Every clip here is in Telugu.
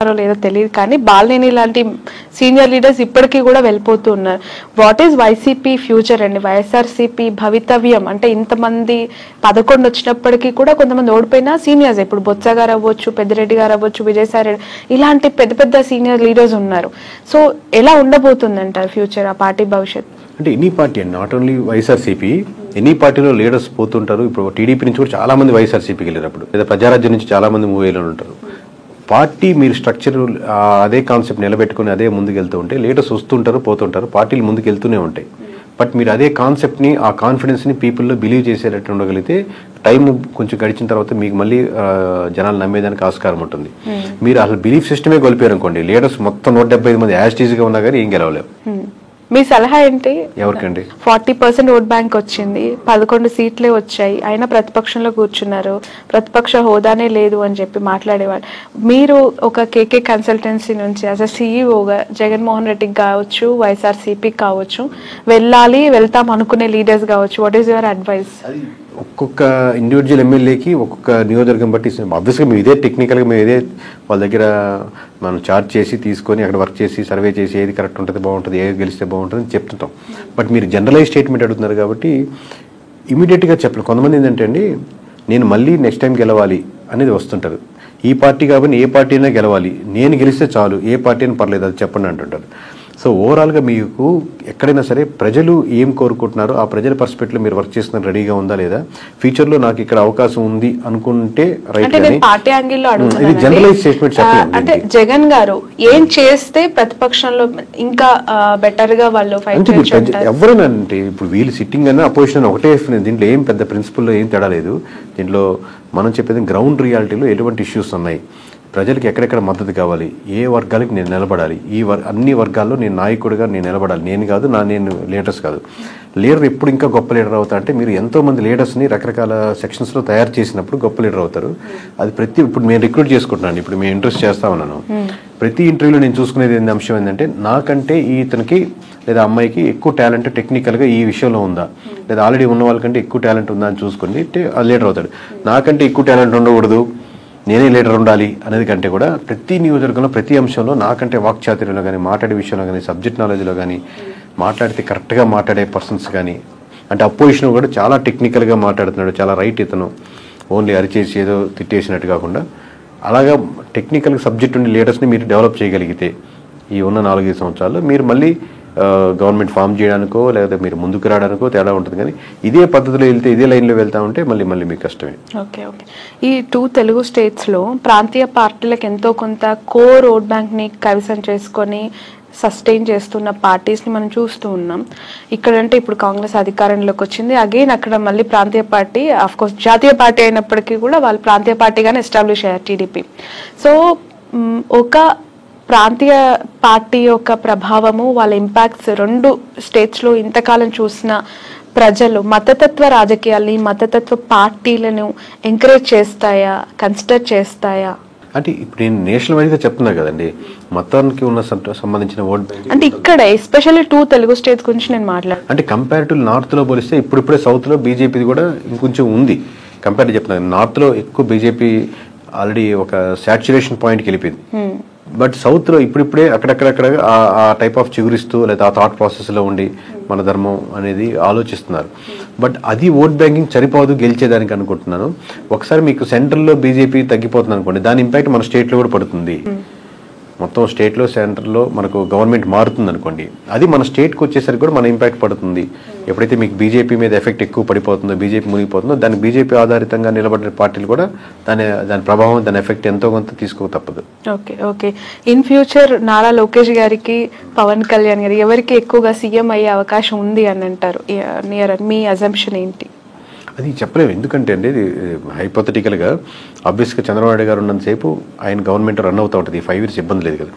లేదో తెలియదు కానీ బాలినేని లాంటి సీనియర్ లీడర్స్ ఇప్పటికీ కూడా వెళ్ళిపోతూ ఉన్నారు. వాట్ ఈస్ వైసీపీ ఫ్యూచర్ అండి? వైఎస్ఆర్సీపీ భవితవ్యం అంటే ఇంతమంది 11 వచ్చినప్పటికీ కూడా కొంతమంది ఓడిపోయినా సీనియర్స్, ఇప్పుడు బొత్స గారు అవ్వచ్చు, పెద్దిరెడ్డి గారు అవ్వచ్చు, విజయసాయి రెడ్డి, ఇలాంటి పెద్ద పెద్ద సీనియర్ లీడర్స్ ఉన్నారు. సో ఎలా ఉండబోతుంది అంటారు ఫ్యూచర్, ఆ పార్టీ భవిష్యత్? అంటే ఎనీ పార్టీ అండి, నాట్ ఓన్లీ వైఎస్ఆర్సీపీ, ఎనీ పార్టీలో లీడర్స్ పోతుంటారు. ఇప్పుడు టీడీపీ నుంచి కూడా చాలా మంది వైఎస్ఆర్సీపీకి వెళ్ళినప్పుడు, లేదా ప్రజారాజ్యం నుంచి చాలా మంది మూవేలో ఉంటారు. పార్టీ మీరు స్ట్రక్చర్ అదే కాన్సెప్ట్ నిలబెట్టుకుని అదే ముందుకు వెళ్తూ ఉంటే లీడర్స్ వస్తుంటారు, పోతుంటారు, పార్టీలు ముందుకు వెళ్తూనే ఉంటాయి. బట్ మీరు అదే కాన్సెప్ట్ని, ఆ కాన్ఫిడెన్స్ని పీపుల్లో బిలీవ్ చేసేటట్టు ఉండగలిగితే టైం కొంచెం గడిచిన తర్వాత మీకు మళ్ళీ జనాలు నమ్మేదానికి ఆస్కారం ఉంటుంది. మీరు అసలు బిలీఫ్ సిస్టమే కోల్పోయారు అనుకోండి, లీడర్స్ మొత్తం 175 మంది యాస్టీజ్గా ఉన్నా కానీ ఏం గెలవలేవు. మీ సలహా ఏంటి? ఎవరికండి? 40% ఓట్ బ్యాంక్ వచ్చింది, 11 సీట్లే వచ్చాయి, అయినా ప్రతిపక్షంలో కూర్చున్నారు, ప్రతిపక్ష హోదానే లేదు అని చెప్పి మాట్లాడేవాళ్ళు. మీరు ఒక కేకే కన్సల్టెన్సీ నుంచి యాజ్ అ సిఇఓగా జగన్మోహన్ రెడ్డికి కావచ్చు, వైఎస్ఆర్సీపీకి కావచ్చు, వెళ్తాం అనుకునే లీడర్స్ కావచ్చు, వాట్ ఈస్ యువర్ అడ్వైస్? ఒక్కొక్క ఇండివిజువల్ ఎమ్మెల్యేకి ఒక్కొక్క నియోజకవర్గం బట్టి ఆబ్వియస్గా మేము ఇదే టెక్నికల్గా మేము ఇదే వాళ్ళ దగ్గర మనం చార్జ్ చేసి తీసుకొని అక్కడ వర్క్ చేసి సర్వే చేసి ఏది కరెక్ట్ ఉంటుంది, బాగుంటుంది, ఏది గెలిస్తే బాగుంటుంది అని చెప్తుంటాం. బట్ మీరు జనరలైజ్ స్టేట్మెంట్ అడుగుతున్నారు కాబట్టి ఇమీడియట్గా చెప్పలేదు. కొంతమంది ఏంటంటే అండి, నేను మళ్ళీ నెక్స్ట్ టైం గెలవాలి అనేది వస్తుంటారు. ఈ పార్టీ కాబట్టి ఏ పార్టీ అయినా గెలవాలి, నేను గెలిస్తే చాలు, ఏ పార్టీ అయినా పర్లేదు అది చెప్పండి అంటుంటారు. సో ఓవరాల్గా మీకు ఎక్కడైనా సరే ప్రజలు ఏం కోరుకుంటున్నారో ఆ ప్రజల పర్స్పెక్టివ్ మీరు వర్క్ చేస్తున్న రెడీగా ఉందా లేదా, ఫ్యూచర్లో నాకు ఇక్కడ అవకాశం ఉంది అనుకుంటే రైట్. పార్టీ యాంగిల్లో ఇది జనరలైజ్ స్టేట్మెంట్ చెప్పలేదు. అంటే జగన్ గారు ఏం చేస్తే ప్రతిపక్షంలో ఇంకా బెటర్ గా వాళ్ళు ఫైట్ చేయొచ్చు? ఎవరైనా అంటే ఇప్పుడు వీళ్ళు సిట్టింగ్ అన్న అపోజిషన్ ఒకటే, దీంట్లో ఏం పెద్ద ప్రిన్సిపల్లో ఏం తేడా లేదు. దీంట్లో మనం చెప్పేది గ్రౌండ్ రియాలిటీలో ఎటువంటి ఇష్యూస్ ఉన్నాయి, ప్రజలకు ఎక్కడెక్కడ మద్దతు కావాలి, ఏ వర్గాలకు నేను నిలబడాలి, అన్ని వర్గాల్లో నేను నాయకుడిగా నేను నిలబడాలి. నేను కాదు, నేను లీడర్స్ కాదు. లీడర్ ఎప్పుడు ఇంకా గొప్ప లీడర్ అవుతా అంటే మీరు ఎంతో మంది లీడర్స్ని రకరకాల సెక్షన్స్లో తయారు చేసినప్పుడు గొప్ప లీడర్ అవుతారు. అది ఇప్పుడు నేను రిక్రూట్ చేసుకుంటున్నాను, ఇప్పుడు మేము ఇంట్రెస్ట్ చేస్తా ఉన్నాను. ప్రతి ఇంటర్వ్యూలో నేను చూసుకునేది అంశం ఏంటంటే నాకంటే ఇతనికి లేదా అమ్మాయికి ఎక్కువ టాలెంట్ టెక్నికల్గా ఈ విషయంలో ఉందా, లేదా ఆల్రెడీ ఉన్న వాళ్ళకంటే ఎక్కువ టాలెంట్ ఉందా అని చూసుకుని లీడర్ అవుతాడు. నాకంటే ఎక్కువ టాలెంట్ ఉండకూడదు, నేనే లీడర్ ఉండాలి అనేది కంటే కూడా ప్రతి నియోజకవర్గంలో ప్రతి అంశంలో నాకంటే వాక్చాతుర్యంలో కానీ, మాట్లాడే విషయంలో కానీ, సబ్జెక్ట్ నాలెడ్జ్లో కానీ, మాట్లాడితే కరెక్ట్గా మాట్లాడే పర్సన్స్ కానీ, అంటే అపోజిషన్ కూడా చాలా టెక్నికల్గా మాట్లాడుతున్నాడు, చాలా రైట్ ఇతను, ఓన్లీ అరిచేసి ఏదో తిట్టేసినట్టు కాకుండా అలాగా టెక్నికల్ సబ్జెక్ట్ ఉండే లీడర్స్ని మీరు డెవలప్ చేయగలిగితే ఈ ఉన్న 4-5 సంవత్సరాల్లో మీరు మళ్ళీ గవర్నమెంట్ ఫామ్ చేయడానికో లేదా మీరు ముందుకు రావడానికో తేడా ఉంటుంది. కానీ ఇదే పద్ధతిలో వెళ్తే, ఇదే లైన్లో వెళ్తా ఉంటే మళ్ళీ మీకు కష్టమే. ఓకే. ఈ 2 తెలుగు స్టేట్స్లో ప్రాంతీయ పార్టీలకు ఎంతో కొంత కోర్ ఓట్ బ్యాంక్ని కైవసం చేసుకొని సస్టైన్ చేస్తున్న పార్టీస్ని మనం చూస్తూ ఉన్నాం. ఇక్కడంటే ఇప్పుడు కాంగ్రెస్ అధికారంలోకి వచ్చింది, అగైన్ అక్కడ మళ్ళీ ప్రాంతీయ పార్టీ, ఆఫ్కోర్స్ జాతీయ పార్టీ అయినప్పటికీ కూడా వాళ్ళు ప్రాంతీయ పార్టీగానే ఎస్టాబ్లిష్ అయ్యారు, టీడీపీ. సో ఒక ప్రాంతీయ పార్టీ యొక్క ప్రభావము, వాళ్ళ ఇంపాక్ట్స్ 2 స్టేట్స్లో ఇంతకాలం చూసిన ప్రజలు మతతత్వ రాజకీయాల్ని, మతతత్వ పార్టీలను ఎంకరేజ్ చేస్తాయా, కన్సిడర్ చేస్తాయా? అంటే ఇప్పుడు నేను నేషనల్ వైడ్గా చెప్తున్నా కదండి, మతానికి ఉన్న సంబంధించిన ఓట్ బ్యాంక్ అంటే ఇక్కడ ఎస్పెషల్లీ 2 తెలుగు స్టేట్స్ గురించి నేను మాట్లాడు. అంటే కంపారిటివ్ నార్త్లో పోలిస్తే ఇప్పుడిప్పుడే సౌత్లో బీజేపీది కూడా ఇంకొంచెం ఉంది. కంపారిటివ్ చెప్తున్నాను, నార్త్లో ఎక్కువ బీజేపీ ఆల్రెడీ ఒక సాచ్యురేషన్ పాయింట్కి వెళ్ళిపోయింది. బట్ సౌత్లో ఇప్పుడిప్పుడే అక్కడక్కడక్కడ ఆ టైప్ ఆఫ్ చిగురిస్తూ లేదా ఆ థాట్ ప్రాసెస్లో ఉండి మన ధర్మం అనేది ఆలోచిస్తున్నారు. బట్ అది ఓట్ బ్యాంకింగ్ సరిపోదు గెలిచేదానికి అనుకుంటున్నాను. ఒకసారి మీకు సెంట్రల్లో బీజేపీ తగ్గిపోతుంది అనుకోండి, దాని ఇంపాక్ట్ మన స్టేట్లో కూడా పడుతుంది. మొత్తం స్టేట్లో సెంటర్లో మనకు గవర్నమెంట్ మారుతుంది అనుకోండి, అది మన స్టేట్కి వచ్చేసరికి కూడా మన ఇంపాక్ట్ పడుతుంది. ఎప్పుడైతే మీకు బీజేపీ మీద ఎఫెక్ట్ ఎక్కువ పడిపోతుందో, బీజేపీ మునిగిపోతుందో, దానికి బీజేపీ ఆధారితంగా నిలబడిన పార్టీలు కూడా దాని ప్రభావం, దాని ఎఫెక్ట్ ఎంతో కొంత తీసుకోక తప్పదు. Okay. In future Nara Lokesh గారికి, పవన్ కళ్యాణ్ గారికి ఎవరికి ఎక్కువగా సీఎం అయ్యే అవకాశం ఉంది అని అంటారు? మీ అజంప్షన్ ఏంటి? అది చెప్పలేము. ఎందుకంటే అండి ఇది హైపోథెటికల్గా ఆబ్వియస్గా చంద్రబాబు నాయుడు గారు ఉన్నంతసేపు ఆయన గవర్నమెంట్ రన్ అవుతూ ఉంటుంది, 5 years ఇబ్బంది లేదు కదా.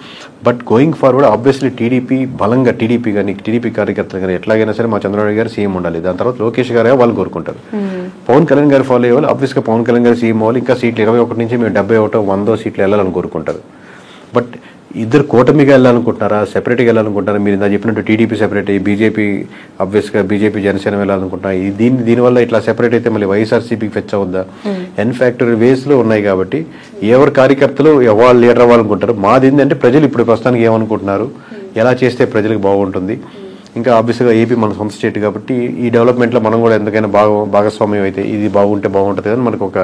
But going forward obviously TDP బలంగా, టీడీపీ కార్యకర్తలు కానీ ఎట్లాగైనా సరే మా చంద్రబాబు నాయుడు గారు సీఎం ఉండాలి, దాని తర్వాత లోకేష్ గారే వాళ్ళు కోరుకుంటారు. పవన్ కళ్యాణ్ గారు ఫాలో అయ్యేవాళ్ళు ఆబ్వియస్గా పవన్ కళ్యాణ్ గారు సీఎం అవ్వాలి, ఇంకా సీట్లు 21 నుంచి మేము 71, 100 సీట్లు వెళ్ళాలని కోరుకుంటారు. బట్ ఇద్దరు కూటమిగా వెళ్ళాలనుకుంటున్నారా, సెపరేట్గా వెళ్ళాలనుకుంటున్నారా? మీరు ఇందా చెప్పినట్టు టీడీపీ సెపరేట్ అయ్యి బీజేపీ ఆబ్వియస్గా బీజేపీ జనసేన వెళ్ళాలనుకుంటున్నా, దీనివల్ల ఇట్లా సెపరేట్ అయితే మళ్ళీ వైఎస్ఆర్సీపీకి ఫెచ్ అవుద్దా? ఎన్ ఫ్యాక్టరీ వేస్లో ఉన్నాయి కాబట్టి ఎవరి కార్యకర్తలు వాళ్ళు లీడర్ అవ్వాలనుకుంటారు. మాది ఏంటంటే ప్రజలు ఇప్పుడు ప్రస్తుతానికి ఏమనుకుంటున్నారు, ఎలా చేస్తే ప్రజలకు బాగుంటుంది. ఇంకా ఆబ్వియస్గా ఏపీ మన సొంత స్టేట్ కాబట్టి ఈ డెవలప్మెంట్లో మనం కూడా ఎంతకైనా భాగస్వామ్యం అయితే ఇది బాగుంటే బాగుంటుంది అని మనకు ఒక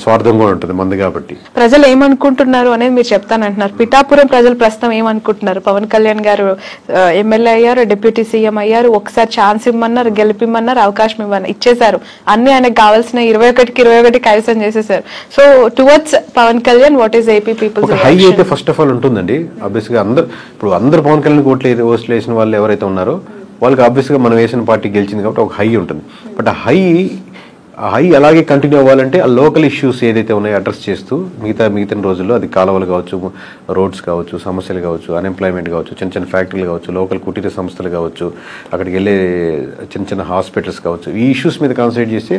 స్వార్థం కూడా ఉంటుంది మంది కాబట్టి. ప్రజలు ఏమనుకుంటున్నారు అనేది మీరు చెప్తానంటున్నారు. పిఠాపురం ప్రజలు ప్రస్తుతం ఏమనుకుంటున్నారు? పవన్ కళ్యాణ్ గారు ఎమ్మెల్యే అయ్యారు, డిప్యూటీ సీఎం అయ్యారు, ఒకసారి ఛాన్స్ ఇవ్వమన్నారు, గెలిపిమ్మన్నారు, అవకాశం ఇచ్చేశారు. అన్ని ఆయనకు కావాల్సిన 21కి 21 కైవసం చేసేసారు. So towards Pawan Kalyan what is AP people? High అయితే ఫస్ట్ ఆఫ్ ఆల్ ఉంటుందండి. ఆబ్వియస్గా అందరు పవన్ కళ్యాణ్ ఓట్లు వేసిన వాళ్ళు ఎవరైతే ఉన్నారో వాళ్ళకి ఆబ్వియస్గా మనం వేసిన పార్టీ గెలిచింది కాబట్టి ఒక హై ఉంటుంది. బట్ ఆ హై అలాగే కంటిన్యూ అవ్వాలంటే ఆ లోకల్ ఇష్యూస్ ఏదైతే ఉన్నాయో అడ్రస్ చేస్తూ మిగతా రోజుల్లో అది కాలువలు కావచ్చు, రోడ్స్ కావచ్చు, సమస్యలు కావచ్చు, అన్ఎంప్లాయ్మెంట్ కావచ్చు, చిన్న చిన్న ఫ్యాక్టరీలు కావచ్చు, లోకల్ కుటీర సంస్థలు కావచ్చు, అక్కడికి వెళ్ళే చిన్న చిన్న హాస్పిటల్స్ కావచ్చు, ఈ ఇష్యూస్ మీద కాన్సన్ట్రేట్ చేస్తే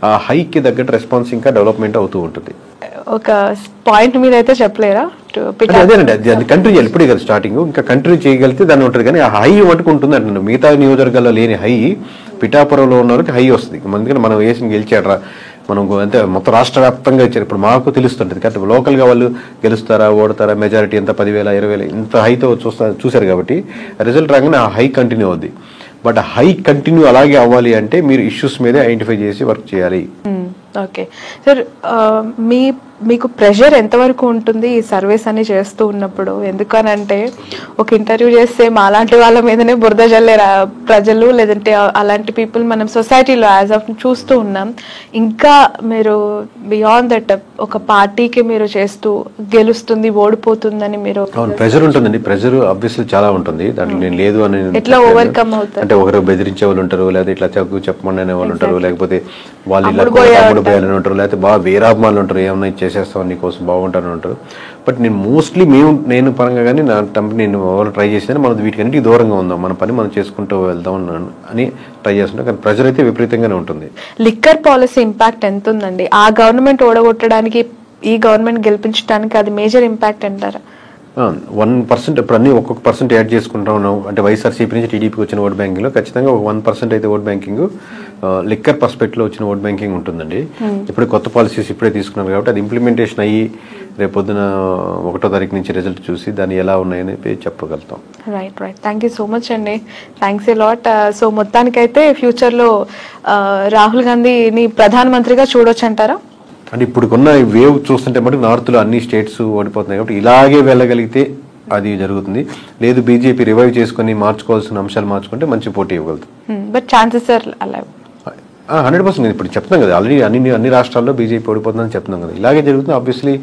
ఆ హైకి తగ్గట్టు రెస్పాన్స్ ఇంకా డెవలప్మెంట్ అవుతూ ఉంటుంది. ఒక పాయింట్ మీద అయితే చెప్పలేరా? అదేనండి, అది కంటిన్యూ చేయాలి. ఇప్పుడే కదా స్టార్టింగ్, ఇంకా కంటిన్యూ చేయగలిగితే దాన్ని ఉంటుంది. కానీ ఆ హై మటుకు ఉంటుంది అంటున్నాను. మిగతా నియోజకవర్గాల్లో లేని హై పిఠాపురంలో ఉన్న వాళ్ళకి హై వస్తుంది. అందుకని మనం వేసి గెలిచాడరా, మనం అంటే మొత్తం రాష్ట్ర వ్యాప్తంగా ఇచ్చారు. ఇప్పుడు మాకు తెలుస్తుంటుంది కాబట్టి లోకల్గా వాళ్ళు గెలుస్తారా ఓడతారా, మెజారిటీ ఎంత 10,000 20,000 ఇంత హైతో చూశారు కాబట్టి రిజల్ట్ రాగానే ఆ హై కంటిన్యూ అవుద్ది. బట్ హై కంటిన్యూ అలాగే అవ్వాలి అంటే మీరు ఇష్యూస్ మీదే ఐడెంటిఫై చేసి వర్క్ చేయాలి. ఓకే సార్, మీకు ప్రెషర్ ఎంతవరకు ఉంటుంది ఈ సర్వీస్ అని చేస్తూ ఉన్నప్పుడు? ఎందుకనంటే ఒక ఇంటర్వ్యూ చేస్తే మాలాంటి వాళ్ళ మీదనే బురద జల్లే ప్రజలు, లేదంటే అలాంటి పీపుల్ మనం సొసైటీలో యాజ్ ఆఫ్ చూస్తూ ఉన్నాం. ఇంకా మీరు బియాండ్ దట్ ఒక పార్టీకి మీరు చేస్తూ గెలుస్తుంది ఓడిపోతుందని మీరు ప్రెషర్ ఉంటుందండి. ప్రెషర్ ఆబ్వియస్లీ చాలా ఉంటుంది. దాంట్లో నేను లేదు అని ఎట్లా ఓవర్కమ్ అవుతారు అంటే ఒకరు బెదిరించే వాళ్ళు ఉంటారు, లేదా ఇట్లా చెప్పమని అనే వాళ్ళు ఉంటారు, లేకపోతే వాళ్ళు ఇలా అమ్ముడు పోయాలని ఉంటారు, లేకపోతే బాగా వీరాభిమానులు ఉంటారు, ఏమన్నా చేసేస్తాం నీకోసం బాగుంటారని ఉంటారు. బట్ నేను మోస్ట్లీ నేను పరంగా కానీ నా నేను ఎవరు ట్రై చేసినా మనం వీటికన్నిటికీ దూరంగా ఉందాం, మన పని మనం చేసుకుంటూ వెళ్దాం అని ట్రై చేస్తుంటాం. కానీ ప్రెజర్ అయితే విపరీతంగానే ఉంటుంది. లిక్కర్ పాలసీ ఇంపాక్ట్ ఎంత ఉందండి? ఆ గవర్నమెంట్ ఓడగొట్టడానికి ఈ గవర్నమెంట్ గెలిపించడానికి అది మేజర్ ఇంపాక్ట్ అంటారా? 1% ఇప్పుడు అన్ని ఒక్కొక్క పర్సెంట్ యాడ్ చేసుకుంటా ఉన్నాం. అంటే వైఎస్ఆర్సీపీ నుంచి టీడీపీకి వచ్చిన ఓట్ బ్యాంకింగ్ లో ఖచ్చితంగా ఒక 1% అయితే ఓట్ బ్యాంకింగ్ లిక్కర్ పర్స్పెక్టివ్ లో వచ్చిన ఓట్ బ్యాంకింగ్ ఉంటుందండి. ఇప్పుడు కొత్త పాలసీస్ ఇప్పుడే తీసుకున్నారు కాబట్టి అది ఇంప్లిమెంటేషన్ అయ్యి రేపు పొద్దున 1వ తారీఖు నుంచి రిజల్ట్ చూసి దాన్ని ఎలా ఉన్నాయని చెప్పగలుగుతాం. Right. Thank you so much అండి. Thanks a lot. సో మొత్తానికైతే ఫ్యూచర్ లో రాహుల్ గాంధీని ప్రధానమంత్రిగా చూడొచ్చు అంటారా? అంటే ఇప్పుడున్న వేవ్ చూస్తుంటే మటుకు నార్త్లో అన్ని స్టేట్స్ ఓడిపోతున్నాయి కాబట్టి ఇలాగే వెళ్ళగలిగితే అది జరుగుతుంది. లేదు బీజేపీ రివైవ్ చేసుకుని మార్చుకోవాల్సిన అంశాలు మార్చుకుంటే మంచి పోటీ ఇవ్వగలుగుతుంది. బట్ ఛాన్సెస్ ఆర్ అలా 100% ఇప్పుడు చెప్తున్నాం కదా, ఆల్రెడీ అన్ని రాష్ట్రాల్లో బీజేపీ ఓడిపోతుందని చెప్తున్నాం కదా, ఇలాగే జరుగుతుంది. ఆబ్వియస్లీ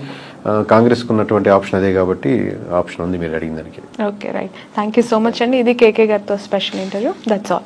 కాంగ్రెస్కి ఉన్నటువంటి ఆప్షన్ అదే కాబట్టి ఆప్షన్ ఉంది మీరు అడిగిన దానికి. Okay right. Thank you so much అండి. ఇది కేకే గారితో స్పెషల్ ఇంటర్వ్యూ. That's all.